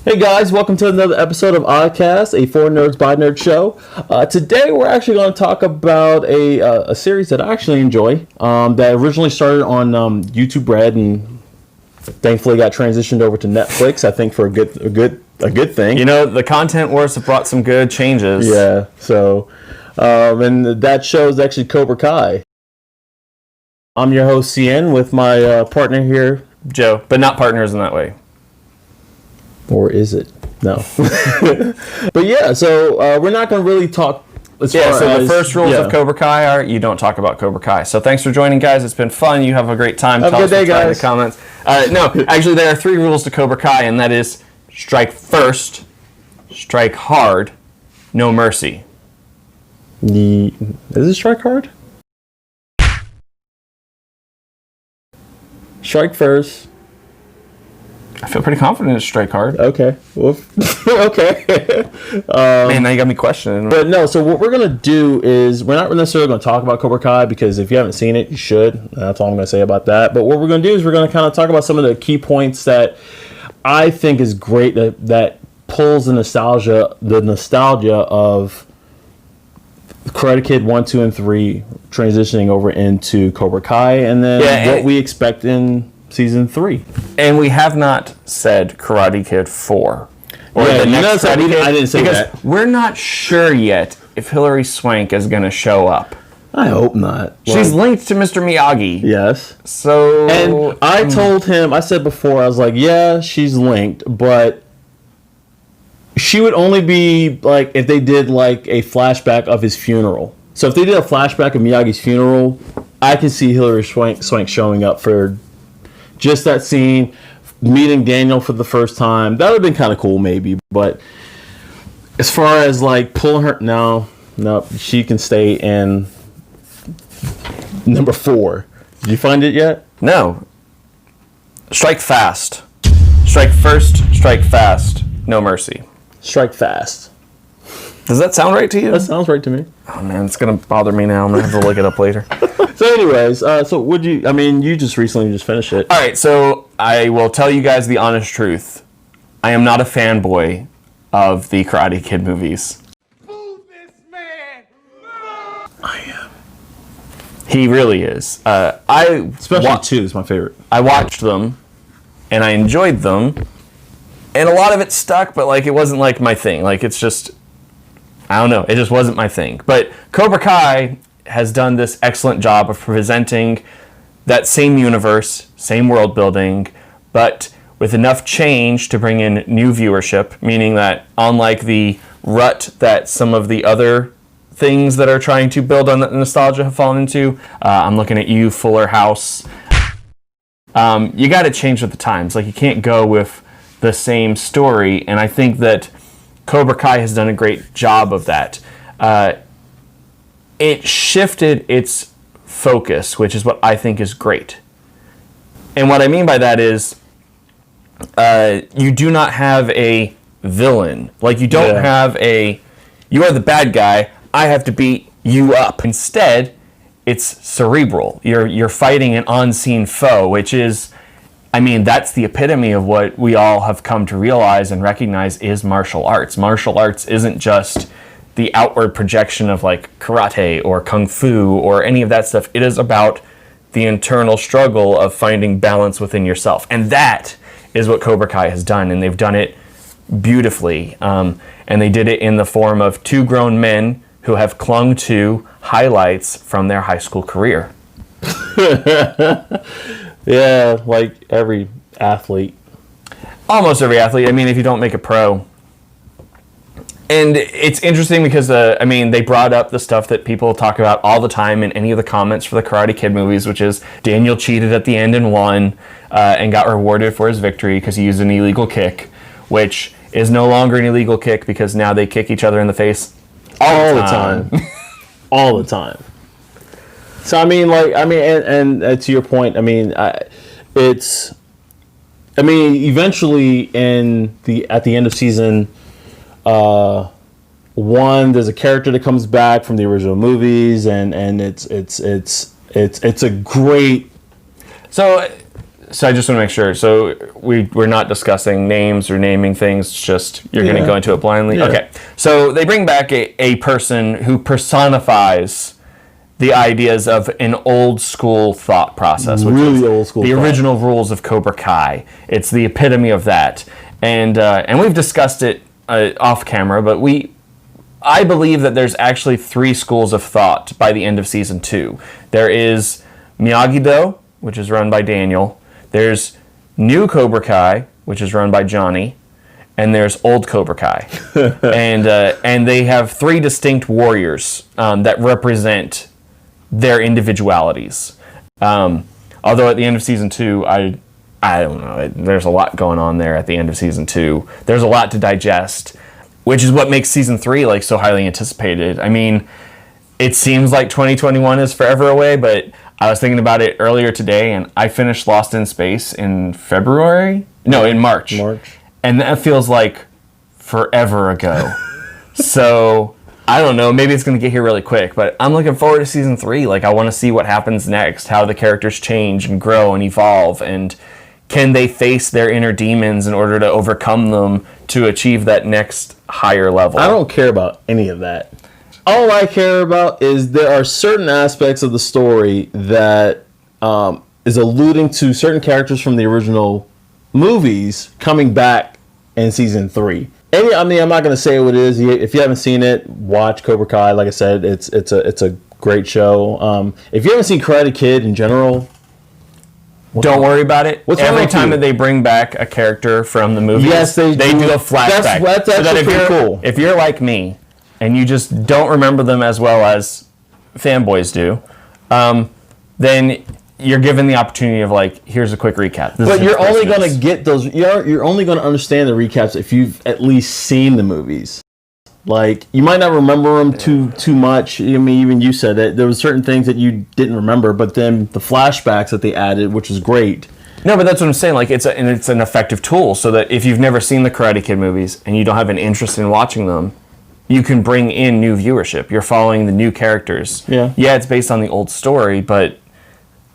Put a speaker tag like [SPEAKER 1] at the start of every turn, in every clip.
[SPEAKER 1] Hey guys, welcome to another episode of Oddcast, a For Nerds by Nerds show. Today we're actually going to talk about a series that I actually enjoy, that originally started on YouTube Red and thankfully got transitioned over to Netflix, I think for a good thing.
[SPEAKER 2] You know, the content wars have brought some good changes.
[SPEAKER 1] Yeah, so, and that show is actually Cobra Kai. I'm your host, CN, with my partner here,
[SPEAKER 2] Joe, but not partners in that way.
[SPEAKER 1] Or is it? No. But yeah, so we're not going to really talk
[SPEAKER 2] the first rules of Cobra Kai are you don't talk about Cobra Kai. So thanks for joining, guys. It's been fun. You have a great time.
[SPEAKER 1] Have a good day, guys.
[SPEAKER 2] In the comments. No, actually, there are 3 rules to Cobra Kai, and that is strike first, strike hard, no mercy.
[SPEAKER 1] Is it strike hard? Strike first.
[SPEAKER 2] I feel pretty confident it's strike hard.
[SPEAKER 1] Okay. Well, okay.
[SPEAKER 2] Man, now you got me questioning.
[SPEAKER 1] But no, so what we're going to do is we're not necessarily going to talk about Cobra Kai because if you haven't seen it, you should. That's all I'm going to say about that. But what we're going to do is we're going to kind of talk about some of the key points that I think is great that pulls the nostalgia of Karate Kid 1, 2, and 3 transitioning over into Cobra Kai and then what we expect in Season 3.
[SPEAKER 2] And we have not said Karate Kid 4. Or
[SPEAKER 1] the
[SPEAKER 2] next Karate Kid.
[SPEAKER 1] I didn't say that.
[SPEAKER 2] Because we're not sure yet if Hilary Swank is going to show up.
[SPEAKER 1] I hope not.
[SPEAKER 2] She's linked to Mr. Miyagi.
[SPEAKER 1] Yes.
[SPEAKER 2] So...
[SPEAKER 1] And I told him, I said before, I was like, yeah, she's linked, but she would only be, like, if they did, like, a flashback of his funeral. So if they did a flashback of Miyagi's funeral, I can see Hilary Swank showing up for just that scene, meeting Daniel for the first time. That would have been kind of cool, maybe. But as far as like pulling her, no, she can stay in number 4. Did you find it yet?
[SPEAKER 2] No. Strike fast. Strike first, strike fast. No mercy.
[SPEAKER 1] Strike fast.
[SPEAKER 2] Does that sound right to you?
[SPEAKER 1] That sounds right to me.
[SPEAKER 2] Oh man, it's gonna bother me now. I'm gonna have to look it up later.
[SPEAKER 1] So anyways, you just recently finished it.
[SPEAKER 2] All right, so I will tell you guys the honest truth. I am not a fanboy of the Karate Kid movies.
[SPEAKER 3] Move this man!
[SPEAKER 1] I am.
[SPEAKER 2] He really is.
[SPEAKER 1] Especially 2 is my favorite.
[SPEAKER 2] I watched them, and I enjoyed them, and a lot of it stuck, but like it wasn't like my thing. Like it's just, I don't know, it just wasn't my thing. But Cobra Kai has done this excellent job of presenting that same universe, same world building, but with enough change to bring in new viewership, meaning that unlike the rut that some of the other things that are trying to build on that nostalgia have fallen into, I'm looking at you, Fuller House, you got to change with the times. Like you can't go with the same story, and I think that Cobra Kai has done a great job of that. It shifted its focus, which is what I think is great. And what I mean by that is you do not have a villain. Like you don't have you are the bad guy, I have to beat you up. Instead, it's cerebral. You're fighting an unseen foe, which is, I mean, that's the epitome of what we all have come to realize and recognize is martial arts. Martial arts isn't just the outward projection of like karate or kung fu or any of that stuff. It is about the internal struggle of finding balance within yourself. And that is what Cobra Kai has done, and they've done it beautifully. And they did it in the form of 2 grown men who have clung to highlights from their high school career.
[SPEAKER 1] Yeah, like every athlete.
[SPEAKER 2] Almost every athlete. I mean, if you don't make it pro. And it's interesting because, they brought up the stuff that people talk about all the time in any of the comments for the Karate Kid movies, which is Daniel cheated at the end and won and got rewarded for his victory because he used an illegal kick, which is no longer an illegal kick because now they kick each other in the face all the time.
[SPEAKER 1] All the time. So, and to your point, eventually at the end of season 1, there's a character that comes back from the original movies, and it's a great.
[SPEAKER 2] So So I just want to make sure. So we're not discussing names or naming things. It's just you're going to go into it blindly.
[SPEAKER 1] Yeah.
[SPEAKER 2] Okay. So they bring back a person who personifies the ideas of an old school thought process, which
[SPEAKER 1] Really
[SPEAKER 2] is
[SPEAKER 1] old school
[SPEAKER 2] the
[SPEAKER 1] thought.
[SPEAKER 2] original rules of Cobra Kai. It's the epitome of that, and we've discussed it off camera, but I believe that there's actually 3 schools of thought by the end of season 2. There is Miyagi-Do, which is run by Daniel. There's New Cobra Kai, which is run by Johnny. And there's Old Cobra Kai. And they have 3 distinct warriors that represent their individualities. Although at the end of season 2, I don't know, there's a lot going on there at the end of season 2. There's a lot to digest, which is what makes season 3 like so highly anticipated. I mean, it seems like 2021 is forever away, but I was thinking about it earlier today, and I finished Lost in Space in March. And that feels like forever ago. So, I don't know, maybe it's going to get here really quick, but I'm looking forward to season 3. Like, I want to see what happens next, how the characters change and grow and evolve, and can they face their inner demons in order to overcome them to achieve that next higher level?
[SPEAKER 1] I don't care about any of that. All I care about is there are certain aspects of the story that is alluding to certain characters from the original movies coming back in season 3. And I mean, I'm not going to say what it is. If you haven't seen it, watch Cobra Kai. Like I said, it's a great show. If you haven't seen Karate Kid in general,
[SPEAKER 2] don't worry about it. Every time
[SPEAKER 1] you?
[SPEAKER 2] that they bring back a character from the movies,
[SPEAKER 1] yes, they
[SPEAKER 2] do a flashback.
[SPEAKER 1] That's
[SPEAKER 2] so that
[SPEAKER 1] actually pretty cool.
[SPEAKER 2] If you're like me, and you just don't remember them as well as fanboys do, then you're given the opportunity of like, here's a quick recap.
[SPEAKER 1] But you're only going to get those. You're only going to understand the recaps if you've at least seen the movies. Like, you might not remember them too much. I mean, even you said that there were certain things that you didn't remember, but then the flashbacks that they added, which is great.
[SPEAKER 2] No, but that's what I'm saying. Like, it's an effective tool, so that if you've never seen the Karate Kid movies and you don't have an interest in watching them, you can bring in new viewership. You're following the new characters.
[SPEAKER 1] Yeah,
[SPEAKER 2] it's based on the old story, but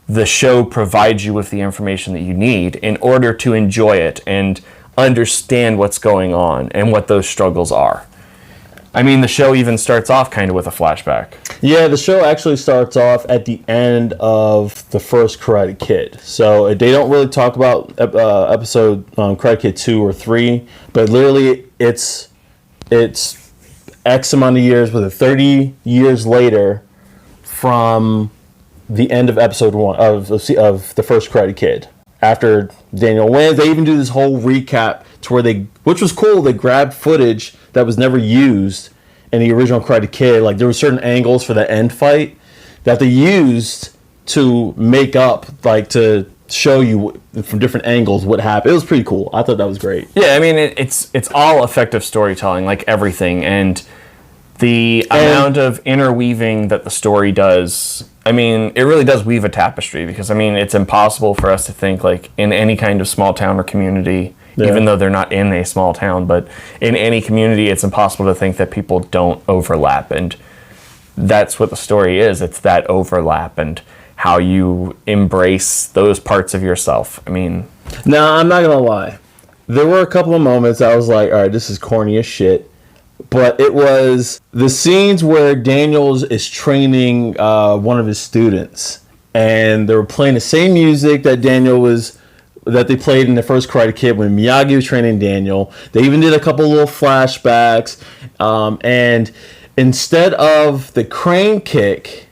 [SPEAKER 2] the show provides you with the information that you need in order to enjoy it and understand what's going on and what those struggles are. I mean, the show even starts off kind of with a flashback. Yeah,
[SPEAKER 1] the show actually starts off at the end of the first Karate Kid. So they don't really talk about episode Karate Kid 2 or 3, but literally it's X amount of years, whether 30 years later from the end of episode 1 of the first Karate Kid. After Daniel wins, they even do this whole recap to where which was cool, they grabbed footage that was never used in the original Karate Kid. Like, there were certain angles for the end fight that they used to make up, like, to show you from different angles what happened. It was pretty cool. I thought that was great.
[SPEAKER 2] Yeah, I mean, it's all effective storytelling, like everything, and the amount of interweaving that the story does, I mean, it really does weave a tapestry, because, I mean, it's impossible for us to think, like, in any kind of small town or community, even though they're not in a small town, but in any community, it's impossible to think that people don't overlap, and that's what the story is. It's that overlap and how you embrace those parts of yourself. I mean...
[SPEAKER 1] Now, I'm not going to lie. There were a couple of moments I was like, all right, this is corny as shit. But it was the scenes where Daniels is training one of his students, and they were playing the same music that that they played in the first Karate Kid when Miyagi was training Daniel. They even did a couple little flashbacks, and instead of the crane kick,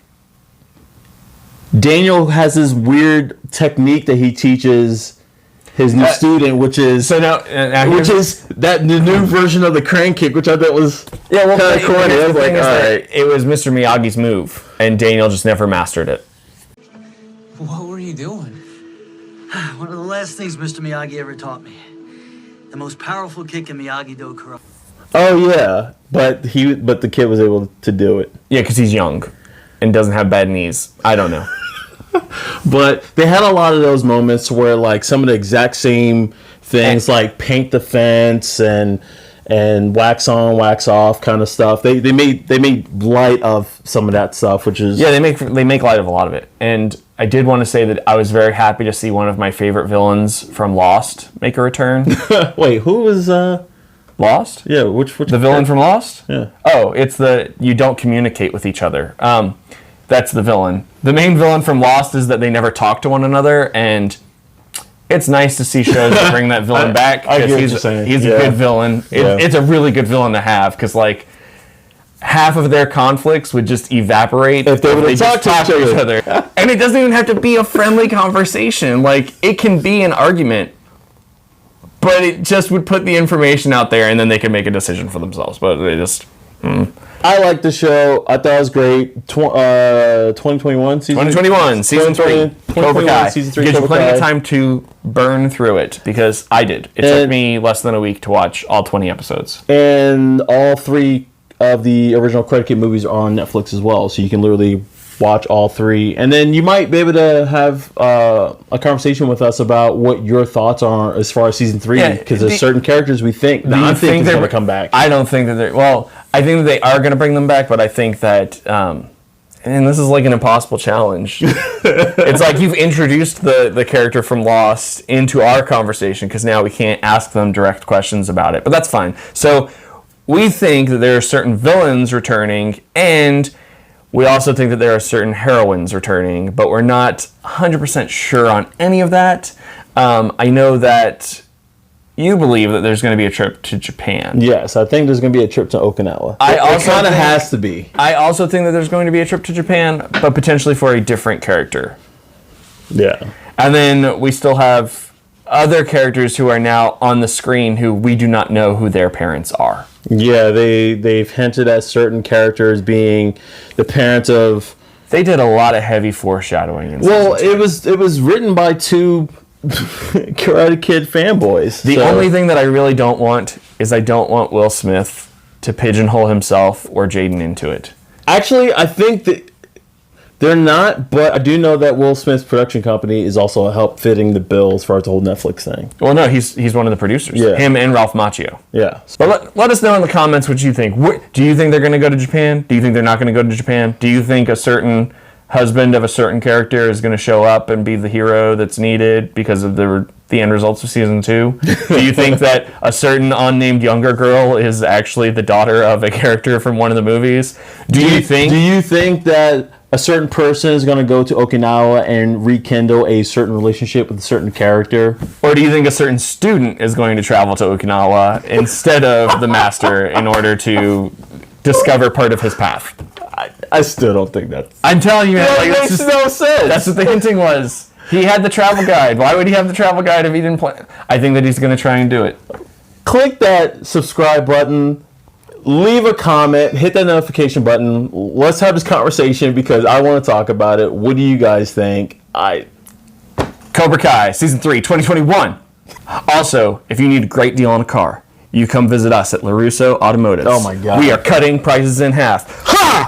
[SPEAKER 1] Daniel has this weird technique that he teaches his new student, which is the new version of the crane kick, which I thought was kind of corny. I was like, all right.
[SPEAKER 2] It was Mr. Miyagi's move, and Daniel just never mastered it.
[SPEAKER 4] What were you doing?
[SPEAKER 5] One of the last things Mr. Miyagi ever taught me. The most powerful kick in miyagi-do karate.
[SPEAKER 1] Oh yeah, but the kid was able to do it.
[SPEAKER 2] Yeah, because he's young and doesn't have bad knees. I don't know.
[SPEAKER 1] But they had a lot of those moments where, like, some of the exact same things, like paint the fence and wax on, wax off kind of stuff. They made light of some of that stuff, which is
[SPEAKER 2] they make light of a lot of it. And I did want to say that I was very happy to see one of my favorite villains from Lost make a return.
[SPEAKER 1] Wait, who was
[SPEAKER 2] Lost?
[SPEAKER 1] Yeah, which
[SPEAKER 2] The villain from Lost?
[SPEAKER 1] Yeah.
[SPEAKER 2] Oh, it's the you don't communicate with each other. That's the villain. The main villain from Lost is that they never talk to one another, and it's nice to see shows that bring that villain back.
[SPEAKER 1] I get what
[SPEAKER 2] he's
[SPEAKER 1] you're saying.
[SPEAKER 2] He's a good villain. It's a really good villain to have, because like half of their conflicts would just evaporate
[SPEAKER 1] if they would
[SPEAKER 2] just
[SPEAKER 1] talk to each other.
[SPEAKER 2] And it doesn't even have to be a friendly conversation. Like, it can be an argument, but it just would put the information out there, and then they can make a decision for themselves. But they just...
[SPEAKER 1] I like the show. I thought it was great. 2021 season.
[SPEAKER 2] 2021 season 3. Cobra Kai.
[SPEAKER 1] Season 3.
[SPEAKER 2] Gives you
[SPEAKER 1] Cobra
[SPEAKER 2] plenty
[SPEAKER 1] Kai.
[SPEAKER 2] of time to burn through it, because I did. It took me less than a week to watch all 20 episodes.
[SPEAKER 1] And all 3 of the original Credit Kid movies are on Netflix as well, so you can literally watch all 3, and then you might be able to have a conversation with us about what your thoughts are as far as season 3, because there's certain characters we think is going to come back.
[SPEAKER 2] I don't think that they're... Well, I think that they are going to bring them back, but I think that... and this is like an impossible challenge. It's like you've introduced the character from Lost into our conversation, because now we can't ask them direct questions about it, but that's fine. So we think that there are certain villains returning, and we also think that there are certain heroines returning, but we're not 100% sure on any of that. I know that you believe that there's going to be a trip to Japan.
[SPEAKER 1] Yes, I think there's going to be a trip to Okinawa. It kind of has to be.
[SPEAKER 2] I also think that there's going to be a trip to Japan, but potentially for a different character.
[SPEAKER 1] Yeah.
[SPEAKER 2] And then we still have other characters who are now on the screen who we do not know who their parents are.
[SPEAKER 1] Yeah, they've hinted at certain characters being the parents of...
[SPEAKER 2] They did a lot of heavy foreshadowing.
[SPEAKER 1] Well, it was written by 2 Karate Kid fanboys.
[SPEAKER 2] The only thing that I really don't want is I don't want Will Smith to pigeonhole himself or Jaden into it.
[SPEAKER 1] Actually, I think that they're not, but I do know that Will Smith's production company is also help fitting the bills for the whole Netflix thing.
[SPEAKER 2] Well, no, he's one of the producers.
[SPEAKER 1] Yeah.
[SPEAKER 2] Him and Ralph Macchio.
[SPEAKER 1] Yeah.
[SPEAKER 2] But let us know in the comments what you think. Do you think they're going to go to Japan? Do you think they're not going to go to Japan? Do you think a certain husband of a certain character is going to show up and be the hero that's needed because of the end results of season 2? Do you think that a certain unnamed younger girl is actually the daughter of a character from one of the movies? Do you think
[SPEAKER 1] that a certain person is going to go to Okinawa and rekindle a certain relationship with a certain character?
[SPEAKER 2] Or do you think a certain student is going to travel to Okinawa instead of the master in order to discover part of his path?
[SPEAKER 1] I still don't think that's...
[SPEAKER 2] I'm telling you, man,
[SPEAKER 1] That makes no sense.
[SPEAKER 2] That's what the hinting was. He had the travel guide. Why would he have the travel guide if he didn't plan? I think that he's going to try and do it.
[SPEAKER 1] Click that subscribe button. Leave a comment. Hit that notification button. Let's have this conversation because I want to talk about it. What do you guys think?
[SPEAKER 2] Cobra Kai, Season 3, 2021. Also, if you need a great deal on a car, you come visit us at LaRusso Automotive.
[SPEAKER 1] Oh my God.
[SPEAKER 2] We are cutting prices in half. Ha!